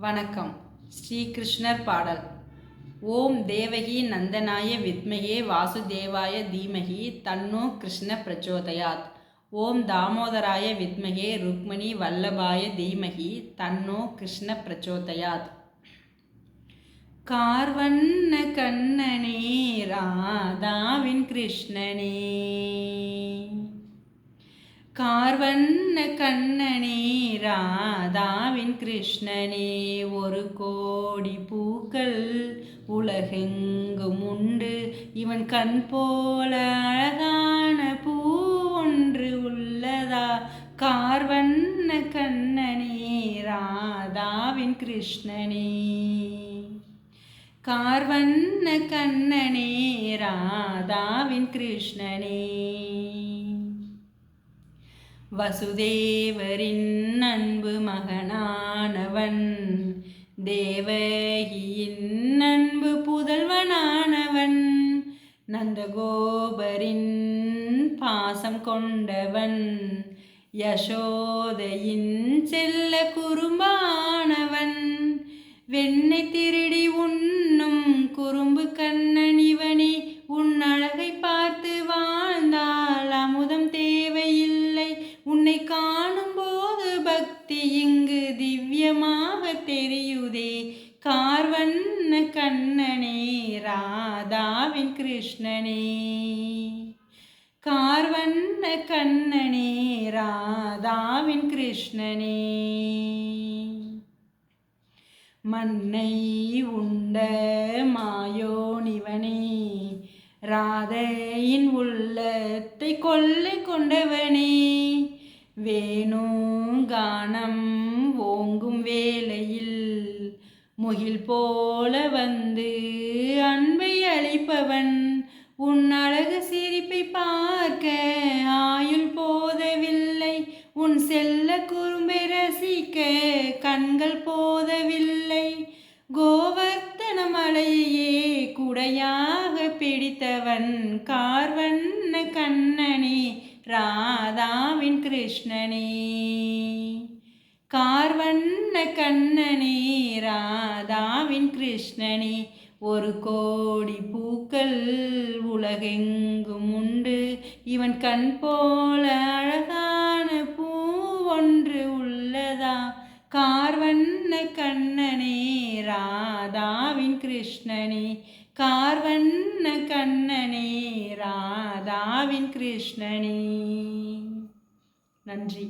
வணக்கம். ஸ்ரீகிருஷ்ணர் பாடல். ஓம் தேவகி நந்தனாய வித்மகே வாசுதேவாய தீமகி தன்னோ கிருஷ்ண பிரச்சோதயாத். ஓம் தாமோதராய வித்மகே ருக்மணி வல்லபாய தீமகி தன்னோ கிருஷ்ண பிரச்சோதயாத். கார்வண்ண கண்ணனே ராதாவின் கிருஷ்ணனே, கார்வண்ண கண்ணனே ராதாவின் கிருஷ்ணனே, ஒரு கோடி பூக்கள் உலகெங்கும் உண்டு, இவன் கண் போல அழகான பூ ஒன்று உள்ளதா? கார்வண்ண கண்ணனே ராதாவின் கிருஷ்ணனே, கார்வண்ண கண்ணனே ராதாவின் கிருஷ்ணனே. வசுதேவரின் அன்பு மகனானவன், தேவகியின் அன்பு புதல்வனானவன், நந்தகோபரின் பாசம் கொண்டவன், யசோதையின் செல்ல குறும்பானவன், வெண்ணை திருடி உண்ணும் குறும்பு கண்ணன் இவனே. உன் அழகை பார்த்து வாழ்ந்தால் அமுதம் தேவையில்லை, உன்னை காணும் போது பக்தி இங்கு திவ்யமாக தெரியுதே. கார்வண்ண கண்ணனே ராதாவின் கிருஷ்ணனே, கார்வண்ண கண்ணனே ராதாவின் கிருஷ்ணனே. மண்ணை உண்ட மாயோனிவனே, ராதையின் உள்ளத்தை கொள்ளை கொண்டவனே, வேணு கானம் ஓங்கும் வேளையில் முகில் போல வந்து அன்பை அளிப்பவன், உன் அழகு சிரிப்பை பார்க்க ஆயுள் போதவில்லை, உன் செல்ல குறும்பை ரசிக்க கண்கள் போதவில்லை. கோவர்த்தன மலையே குடையாக பிடித்தவன், கார்வண்ண கண்ணனே ராதாவின் கிருஷ்ணனே, கார்வண்ண கண்ணனே ராதாவின் கிருஷ்ணனே. ஒரு கோடி பூக்கள் உலகெங்கும் உண்டு, இவன் கண் போல அழகான பூ ஒன்று உள்ளதா? கார்வண்ண கண்ணனே ராதாவின் கிருஷ்ணனே, கார்வண்ண கண்ணனே ராதாவின் கிருஷ்ணனே. நன்றி.